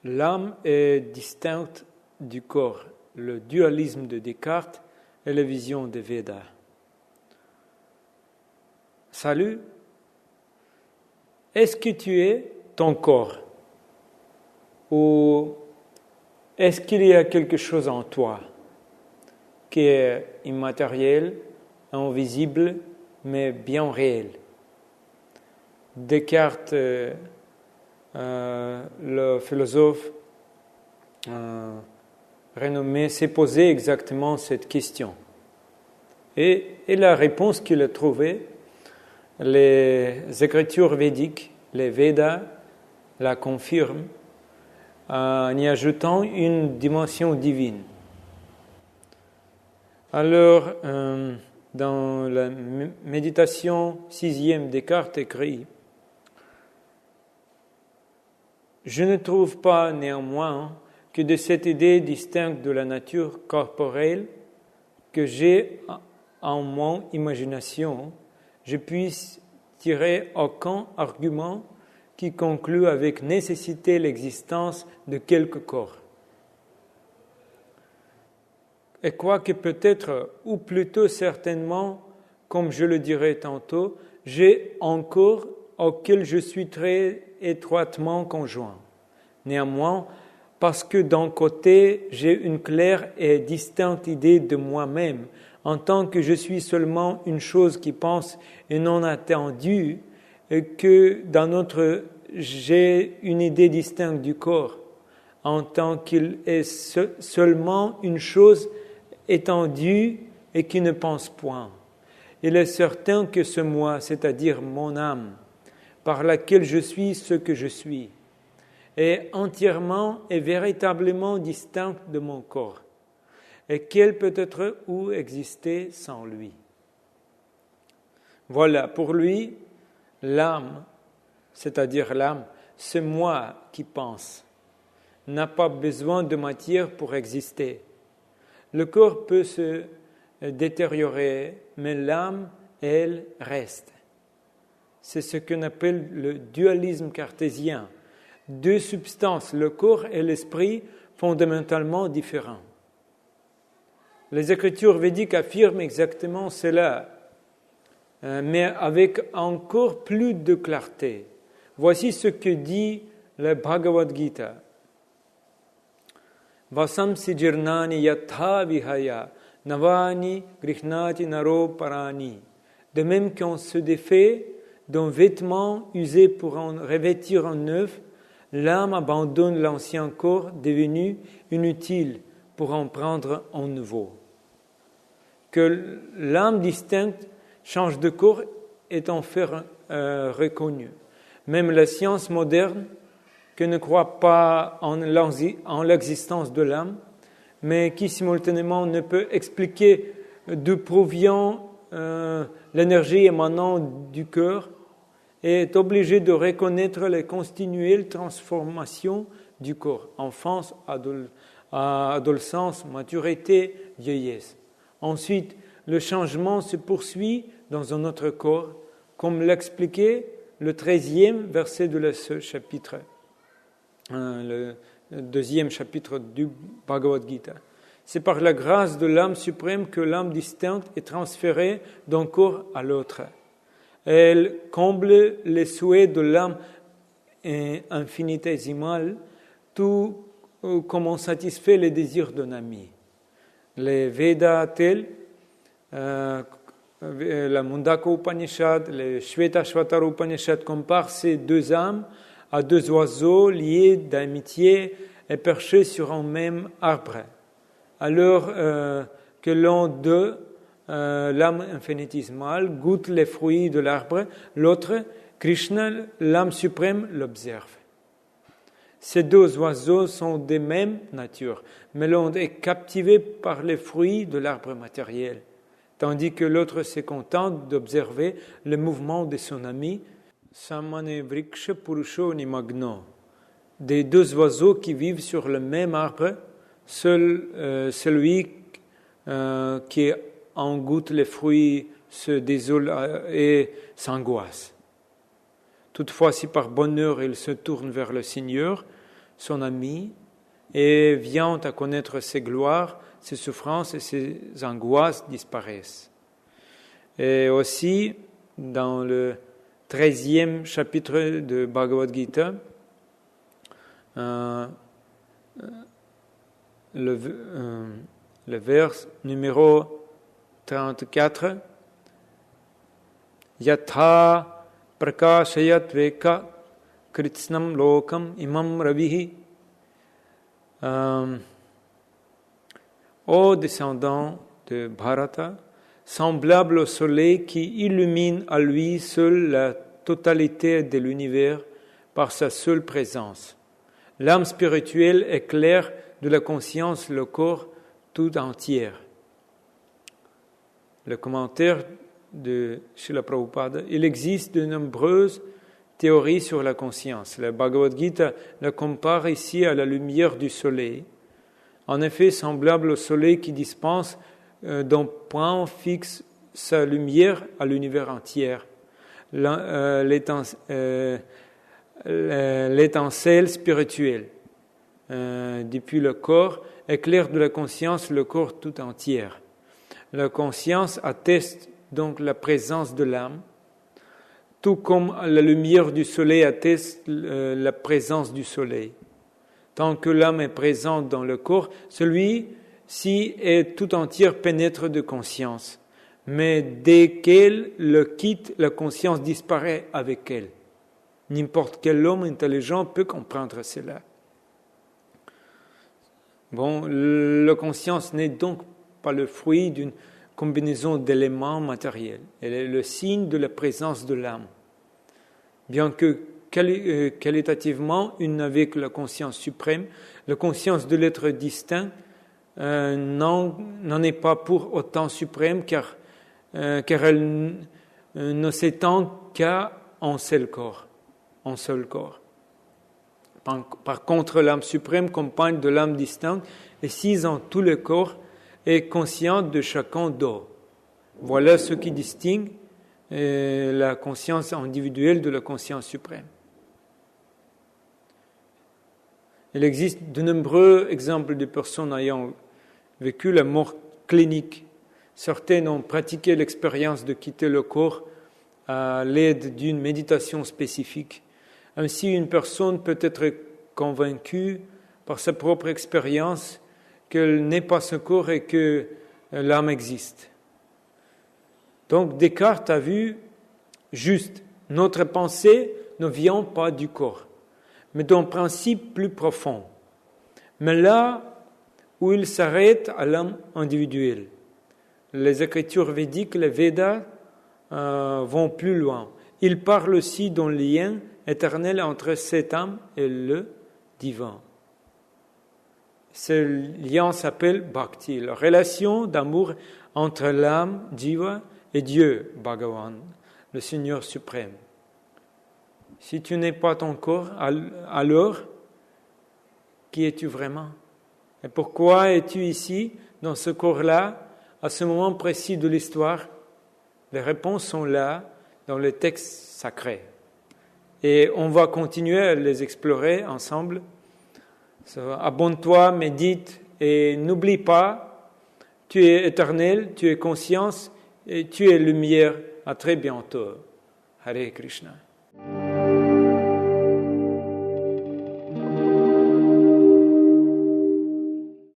l'âme est distincte du corps, le dualisme de Descartes et la vision des Védas. Salut, est-ce que tu es ton corps? Ou est-ce qu'il y a quelque chose en toi qui est immatériel, invisible, mais bien réel? Descartes, le philosophe renommé, s'est posé exactement cette question. Et la réponse qu'il a trouvée, les écritures védiques, les Védas, la confirment en y ajoutant une dimension divine. Alors, dans la méditation 6e, Descartes écrit: « Je ne trouve pas néanmoins que de cette idée distincte de la nature corporelle que j'ai en mon imagination, je puisse tirer aucun argument qui conclut avec nécessité l'existence de quelque corps. Et quoique peut-être, ou plutôt certainement, comme je le dirai tantôt, j'ai un corps auquel je suis très étroitement conjoint. Néanmoins, parce que d'un côté, j'ai une claire et distincte idée de moi-même, en tant que je suis seulement une chose qui pense et non attendue, et que d'un autre, j'ai une idée distincte du corps, en tant qu'il est seulement une chose étendue et qui ne pense point. Il est certain que ce moi, c'est-à-dire mon âme, par laquelle je suis ce que je suis, est entièrement et véritablement distincte de mon corps, et qu'elle peut être ou exister sans lui. » Voilà, pour lui, l'âme, c'est-à-dire l'âme, ce moi qui pense, n'a pas besoin de matière pour exister. Le corps peut se détériorer, mais l'âme, elle, reste. C'est ce qu'on appelle le dualisme cartésien. Deux substances, le corps et l'esprit, fondamentalement différents. Les écritures védiques affirment exactement cela, mais avec encore plus de clarté. Voici ce que dit le Bhagavad Gita. Vasamsi jirnani yatha vihaya navani grihnati naro parani. De même qu'on se défait d'un vêtement usé pour en revêtir un neuf, l'âme abandonne l'ancien corps devenu inutile pour en prendre un nouveau. Que l'âme distincte change de corps est en fait reconnu. Même la science moderne, qui ne croit pas en l'existence de l'âme, mais qui simultanément ne peut expliquer d'où provient l'énergie émanant du cœur, est obligée de reconnaître les continuelles transformations du corps, enfance, adolescence, maturité, vieillesse. Ensuite, le changement se poursuit dans un autre corps, comme l'expliquait le 13e verset de ce chapitre, le 2e chapitre du Bhagavad Gita. C'est par la grâce de l'âme suprême que l'âme distincte est transférée d'un corps à l'autre. Elle comble les souhaits de l'âme infinitésimale, tout comme on satisfait les désirs d'un ami. Les Védas tels, la Mundaka Upanishad, le Shvetashvatara Upanishad comparent ces deux âmes à deux oiseaux liés d'amitié et perchés sur un même arbre. Alors que l'un d'eux, l'âme infinitésimale, goûte les fruits de l'arbre, l'autre, Krishna, l'âme suprême, l'observe. Ces deux oiseaux sont de même nature, mais l'un est captivé par les fruits de l'arbre matériel, tandis que l'autre se contente d'observer le mouvement de son ami, Samane Vriksha Purusho Nimagno. Des deux oiseaux qui vivent sur le même arbre, seul celui qui en goûte les fruits se désole et s'angoisse. Toutefois, si par bonheur il se tourne vers le Seigneur, son ami, et vient à connaître ses gloires, ses souffrances et ses angoisses disparaissent. Et aussi, dans le 13e chapitre de Bhagavad Gita, le vers numéro 34, Yatha prakashayat veka kritsnam lokam imam ravihi. Ô descendants de Bharata, semblable au soleil qui illumine à lui seul la totalité de l'univers par sa seule présence. L'âme spirituelle éclaire de la conscience le corps tout entier. Le commentaire de Srila Prabhupada, il existe de nombreuses théories sur la conscience. Le Bhagavad Gita la compare ici à la lumière du soleil. En effet, semblable au soleil qui dispense d'un point fixe sa lumière à l'univers entier. L'étincelle spirituelle depuis le corps éclaire de la conscience le corps tout entier. La conscience atteste donc la présence de l'âme, tout comme la lumière du soleil atteste la présence du soleil. Tant que l'âme est présente dans le corps, celui-ci est tout entier pénètre de conscience. Mais dès qu'elle le quitte, la conscience disparaît avec elle. N'importe quel homme intelligent peut comprendre cela. Bon, la conscience n'est donc pas le fruit d'une combinaison d'éléments matériels. Elle est le signe de la présence de l'âme. Bien que qualitativement une avec la conscience suprême, la conscience de l'être distinct n'en est pas pour autant suprême car elle ne s'étend qu'à un seul corps. Par contre, l'âme suprême, compagne de l'âme distincte, est sise en tous les corps et consciente de chacun d'eux. Voilà ce qui distingue la conscience individuelle de la conscience suprême. Il existe de nombreux exemples de personnes ayant vécu la mort clinique. Certaines ont pratiqué l'expérience de quitter le corps à l'aide d'une méditation spécifique. Ainsi, une personne peut être convaincue par sa propre expérience qu'elle n'est pas ce corps et que l'âme existe. Donc, Descartes a vu juste, notre pensée ne vient pas du corps, mais d'un principe plus profond. Mais là où il s'arrête à l'âme individuelle. Les écritures védiques, les Védas, vont plus loin. Ils parlent aussi d'un lien éternel entre cette âme et le divin. Ce lien s'appelle Bhakti, la relation d'amour entre l'âme, Jiva, et Dieu, Bhagavan, le Seigneur suprême. Si tu n'es pas ton corps, alors, qui es-tu vraiment? Et pourquoi es-tu ici, dans ce corps-là, à ce moment précis de l'histoire? Les réponses sont là, dans les textes sacrés. Et on va continuer à les explorer ensemble. Abonne-toi, médite et n'oublie pas, tu es éternel, tu es conscience et tu es lumière. À très bientôt. Hare Krishna.